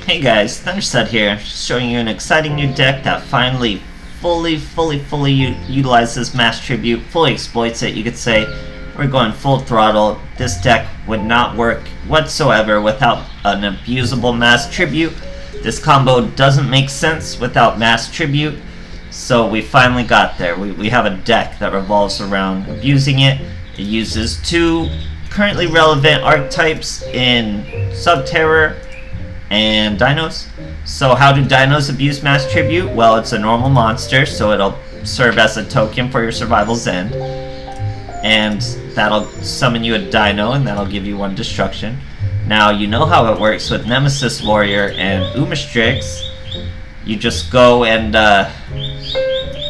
Hey guys, Thunderset here, showing you an exciting new deck that finally fully utilizes Mass Tribute, fully exploits it, you could say. We're going full throttle. This deck would not work whatsoever without an abusable Mass Tribute. This combo doesn't make sense without Mass Tribute, so we finally got there. We have a deck that revolves around abusing it. It uses two currently relevant archetypes in Subterror and Dinos. So how do Dinos abuse Mass Tribute? Well, it's a normal monster, so it'll serve as a token for your Survival's End. And that'll summon you a Dino, and that'll give you one destruction. Now, you know how it works with Nemesis Warrior and Umastrix. You just go and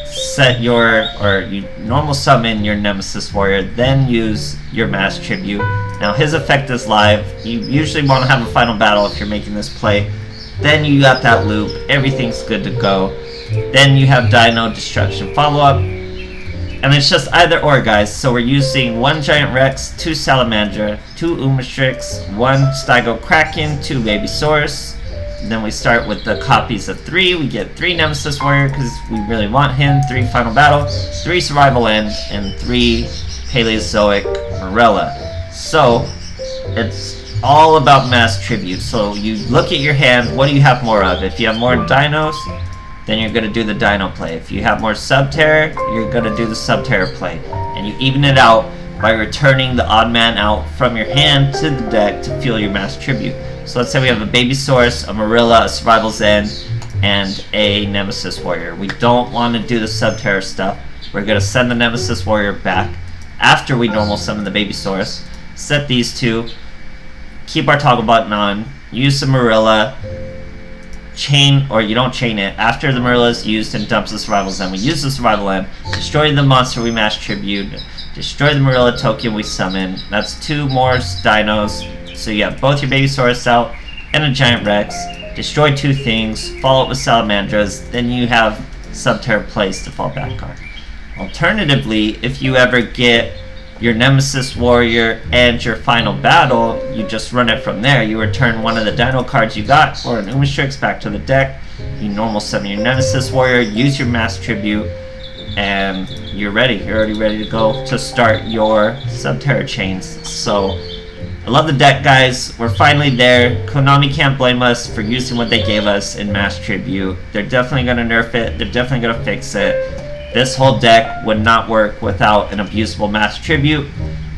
set your, you normal summon your Nemesis Warrior, then use your Mass Tribute. Now his effect is live. You usually want to have a final battle if you're making this play. Then you got that loop, everything's good to go. Then you have Dino Destruction follow-up. And it's just either or, guys. So we're using 1 Giant Rex, 2 Salamandra, 2 Umastrix, 1 Stygo Kraken, 2 Babysaurus. Then we start with the copies of 3. We get 3 Nemesis Warrior because we really want him, 3 Final Battle, 3 Survival End, and 3 Paleozoic Morella. So it's all about Mass Tribute. So you look at your hand, what do you have more of? If you have more Dinos, then you're going to do the Dino play. If you have more Subterror, you're going to do the Subterror play. And you even it out by returning the odd man out from your hand to the deck to fuel your Mass Tribute. So let's say we have a Babysaurus, a Morilla, a Survival's End, and a Nemesis Warrior. We don't want to do the Subterror stuff. We're going to send the Nemesis Warrior back after we normal summon the Babysaurus. Set these two, keep our toggle button on, use the Morilla, chain, or you don't chain it. After the Morilla is used and dumps the Survival's End, we use the Survival End, destroy the monster we Mass Tribute, destroy the Morilla token we summon. That's 2 more Dinos. So you have both your Babysaurus out and a Giant Rex. Destroy 2 things, follow up with Salamandras, then you have Subterror plays to fall back on. Alternatively, if you ever get your Nemesis Warrior and your final battle, you just run it from there. You return one of the Dino cards you got or an Umastrix back to the deck. You normal summon your Nemesis Warrior, use your Mass Tribute, and you're ready. You're already ready to go to start your Subterror chains. So I love the deck, guys. We're finally there. Konami can't blame us for using what they gave us in Mass Tribute. They're definitely going to nerf it. They're definitely going to fix it. This whole deck would not work without an abusable Mass Tribute.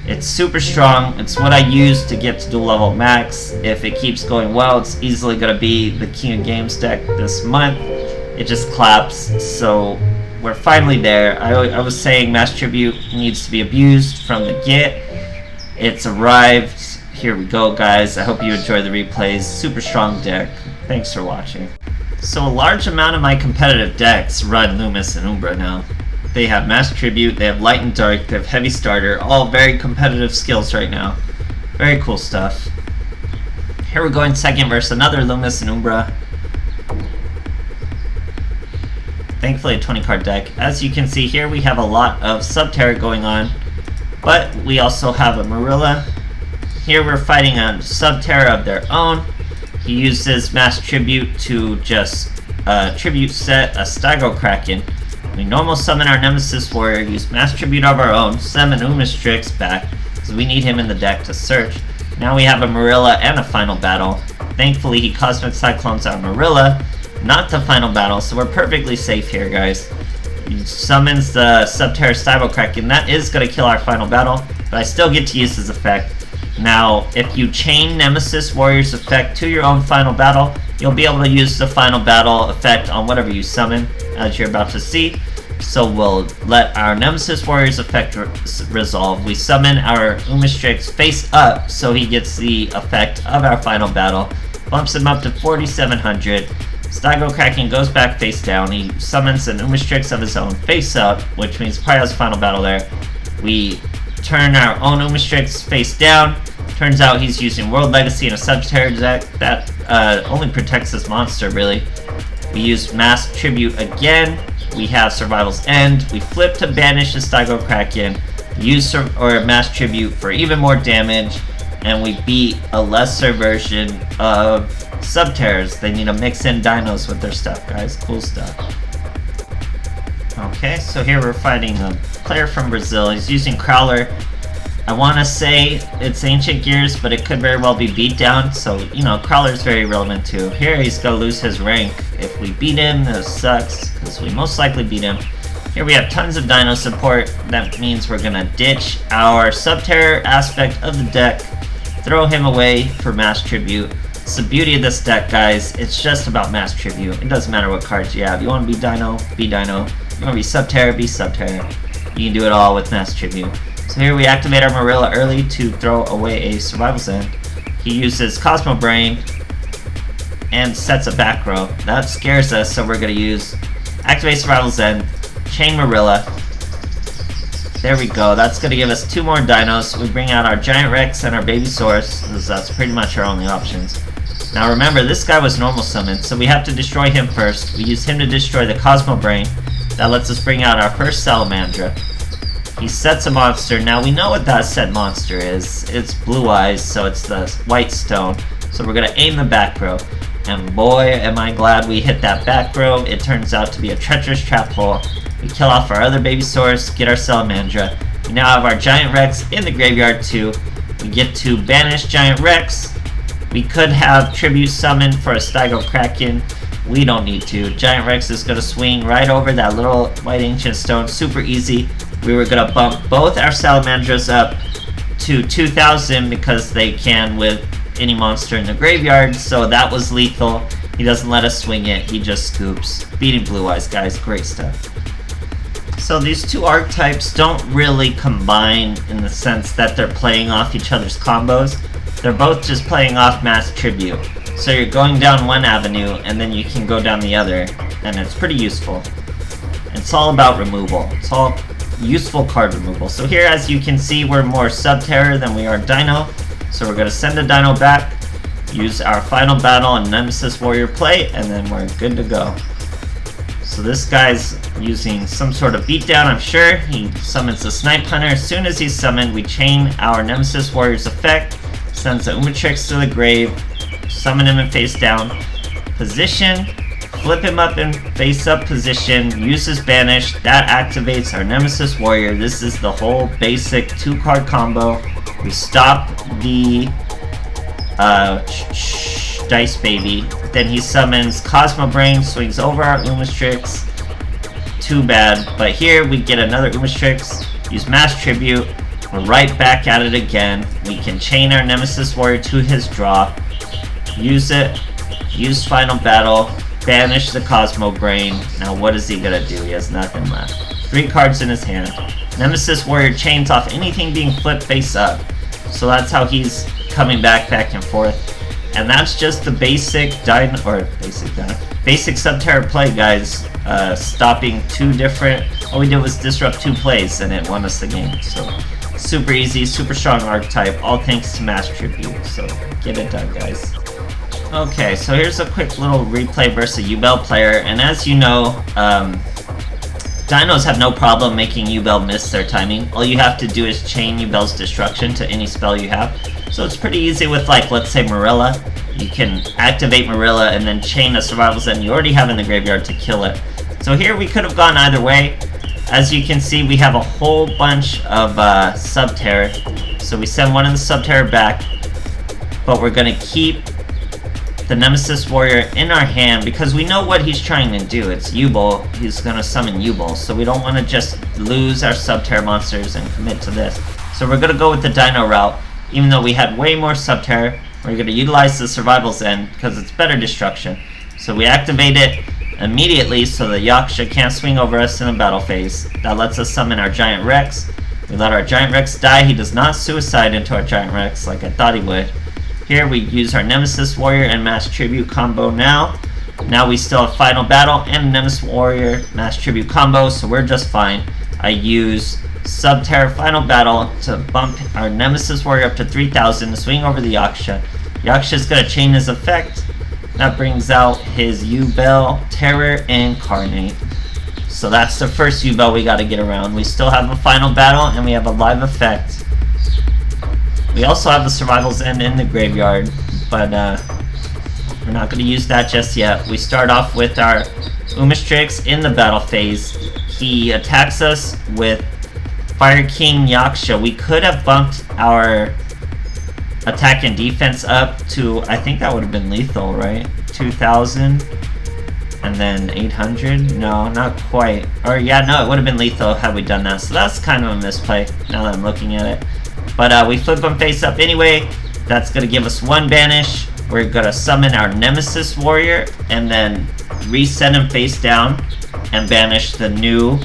It's super strong. It's what I use to get to dual level max. If it keeps going well, it's easily going to be the King of Games deck this month. It just claps. So we're finally there. I was saying Mass Tribute needs to be abused from the get. It's arrived. Here we go, guys. I hope you enjoy the replays. Super strong deck. Thanks for watching. So a large amount of my competitive decks run Lumis and Umbra now. They have Mass Tribute, they have Light and Dark, they have Heavy Starter, all very competitive skills right now. Very cool stuff. Here we're going second versus another Lumis and Umbra. Thankfully a 20 card deck. As you can see here, we have a lot of Subterror going on, but we also have a Morilla. Here we're fighting on Subterror of their own. He uses Mass Tribute to just tribute set a Stygo Kraken. We normal summon our Nemesis Warrior, use Mass Tribute of our own, summon Umastrix back, because we need him in the deck to search. Now we have a Morilla and a final battle. Thankfully he Cosmic Cyclones our Morilla, not the final battle, so we're perfectly safe here, guys. He summons the Subterror Stygo Kraken. That is going to kill our final battle, but I still get to use his effect. Now, if you chain Nemesis Warrior's effect to your own final battle, you'll be able to use the final battle effect on whatever you summon, as you're about to see. So we'll let our Nemesis Warrior's effect resolve. We summon our Umastrix face up, so he gets the effect of our final battle. Bumps him up to 4,700. Stygo Kraken goes back face down. He summons an Umastrix of his own face up, which means he probably has a final battle there. We turn our own Umastrix face down. Turns out he's using World Legacy in a Subterror deck that only protects this monster, really. We use Mass Tribute again. We have Survival's End. We flip to banish the Stygo Kraken. Use Mass Tribute for even more damage. And we beat a lesser version of Subterrors. They need to mix in dinos with their stuff, guys. Cool stuff. Okay, so here we're fighting a player from Brazil. He's using Crowler. I want to say it's Ancient Gears, but it could very well be Beatdown, so, you know, Crowler's very relevant too. Here he's going to lose his rank. If we beat him, this sucks, because we most likely beat him. Here we have tons of dino support. That means we're going to ditch our Subterror aspect of the deck, throw him away for Mass Tribute. It's the beauty of this deck, guys. It's just about Mass Tribute. It doesn't matter what cards you have. You want to be Dino, be Dino. You want to be Subterror, be Subterror. You can do it all with Mass Tribute. So here we activate our Marilla early to throw away a Survival's End. He uses Cosmo Brain and sets a back row. That scares us, so we're going to use activate Survival's End, chain Marilla. There we go. That's going to give us 2 more dinos. We bring out our Giant Rex and our Baby Source, because that's pretty much our only options. Now remember, this guy was normal summoned, so we have to destroy him first. We use him to destroy the Cosmo Brain. That lets us bring out our first Salamandra. He sets a monster. Now we know what that set monster is. It's Blue Eyes, so it's the White Stone. So we're going to aim the back row. And boy, am I glad we hit that back row. It turns out to be a treacherous trap hole. We kill off our other Baby Source, get our Salamandra. We now have our Giant Rex in the graveyard too. We get to banish Giant Rex. We could have Tribute Summon for a Stygo Kraken. We don't need to. Giant Rex is going to swing right over that little White Ancient Stone. Super easy. We were going to bump both our Salamandras up to 2,000 because they can with any monster in the graveyard, so that was lethal. He doesn't let us swing it, he just scoops. Beating Blue Eyes, guys, great stuff. So these 2 archetypes don't really combine in the sense that they're playing off each other's combos. They're both just playing off Mass Tribute. So you're going down one avenue and then you can go down the other, and it's pretty useful. It's all about removal. It's all useful card removal. So here, as you can see, we're more Subterror than we are Dino. So we're going to send a Dino back, use our final battle and Nemesis Warrior play, and then we're good to go. So this guy's using some sort of beatdown, I'm sure. He summons the Snipe Hunter. As soon as he's summoned, we chain our Nemesis Warrior's effect, sends the Umatrix to the grave, summon him in face down position, flip him up in face-up position, uses Banish, that activates our Nemesis Warrior. This is the whole basic 2-card combo. We stop the Dice Baby, then he summons Cosmo Brain, swings over our Umatrix. Too bad, but here we get another Umatrix, use Mass Tribute, we're right back at it again. We can chain our Nemesis Warrior to his draw, use it, use Final Battle, banish the Cosmo Brain. Now what is he gonna do? He has nothing left. 3 cards in his hand. Nemesis Warrior chains off anything being flipped face up. So that's how he's coming back and forth. And that's just the basic basic Subterror play, guys. Stopping 2 different, all we did was disrupt 2 plays and it won us the game. So super easy, super strong archetype, all thanks to Mass Tribute. So get it done, guys. Okay, so here's a quick little replay versus Yubel player, and as you know, Dinos have no problem making Yubel miss their timing. All you have to do is chain Yubel's destruction to any spell you have. So it's pretty easy with, like, let's say Marilla. You can activate Marilla and then chain a Survival's End you already have in the graveyard to kill it. So here we could have gone either way. As you can see, we have a whole bunch of Subterror. So we send one of the Subterror back, but we're going to keep the Nemesis Warrior in our hand because we know what he's trying to do. It's Yubel. He's going to summon Yubel. So we don't want to just lose our Subterror monsters and commit to this. So we're going to go with the Dino route. Even though we had way more Subterror, we're going to utilize the Survival's End because it's better destruction. So we activate it immediately so the Yaksha can't swing over us in a battle phase. That lets us summon our Giant Rex. We let our Giant Rex die. He does not suicide into our Giant Rex like I thought he would. Here we use our Nemesis Warrior and Mass Tribute combo now. Now we still have Final Battle and Nemesis Warrior Mass Tribute combo, so we're just fine. I use Subterror Final Battle to bump our Nemesis Warrior up to 3,000 to swing over the Yaksha. Yaksha's going to chain his effect. That brings out his Yubel Terror Incarnate. So that's the first Yubel we got to get around. We still have a Final Battle and we have a live effect. We also have the Survival's End in the graveyard, but We're not going to use that just yet. We start off with our Umastrix in the battle phase. He attacks us with Fire King Yaksha. We could have bumped our attack and defense up to, I think that would have been lethal, right? 2,000 and then 800? No, not quite. Or yeah, no, it would have been lethal had we done that. So that's kind of a misplay now that I'm looking at it. But we flip him face up anyway. That's going to give us 1 banish. We're going to summon our Nemesis Warrior and then reset him face down and banish the new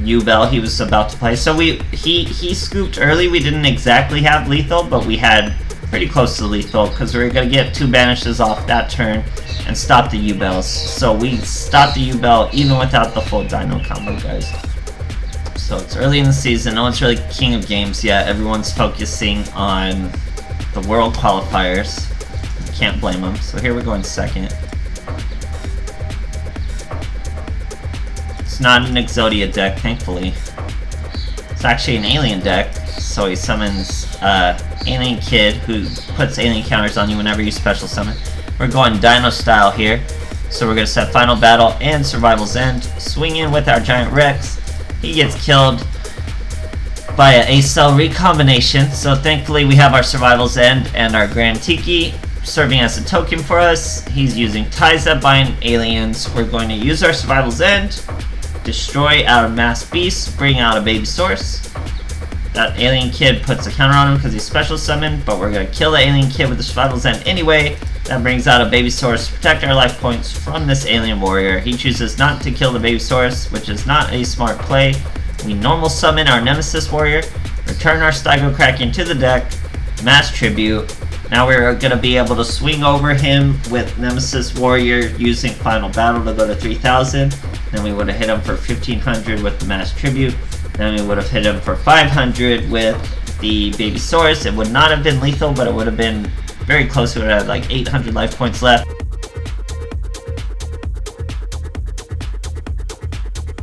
Duel he was about to play. So he scooped early. We didn't exactly have lethal, but we had pretty close to lethal because we were going to get 2 banishes off that turn and stop the U-Bells. So we stopped the U-Bell even without the full Dino combo, guys. So it's early in the season. No one's really king of games yet. Everyone's focusing on the world qualifiers. Can't blame them. So here we're going second. It's not an Exodia deck, thankfully. It's actually an alien deck. So he summons Alien Kid, who puts alien counters on you whenever you special summon. We're going Dino style here. So we're going to set Final Battle and Survival's End. Swing in with our Giant Rex. He gets killed by an A-Cell recombination. So thankfully we have our Survival's End and our Grand Tiki serving as a token for us. He's using ties that bind aliens. We're going to use our Survival's End, destroy our Mass Beast, bring out a Baby Source. That Alien Kid puts a counter on him because he's special summoned, but we're going to kill the Alien Kid with the Survival's End anyway. That brings out a Baby Source to protect our life points from this Alien Warrior. He chooses not to kill the Baby Source, which is not a smart play. We normal summon our Nemesis Warrior, return our Stygo Kraken to the deck, Mass Tribute. Now we're going to be able to swing over him with Nemesis Warrior using Final Battle to go to 3,000. Then we would have hit him for 1,500 with the Mass Tribute. Then we would have hit him for 500 with the Baby Source. It would not have been lethal, but it would have been very close. We would have like 800 life points left.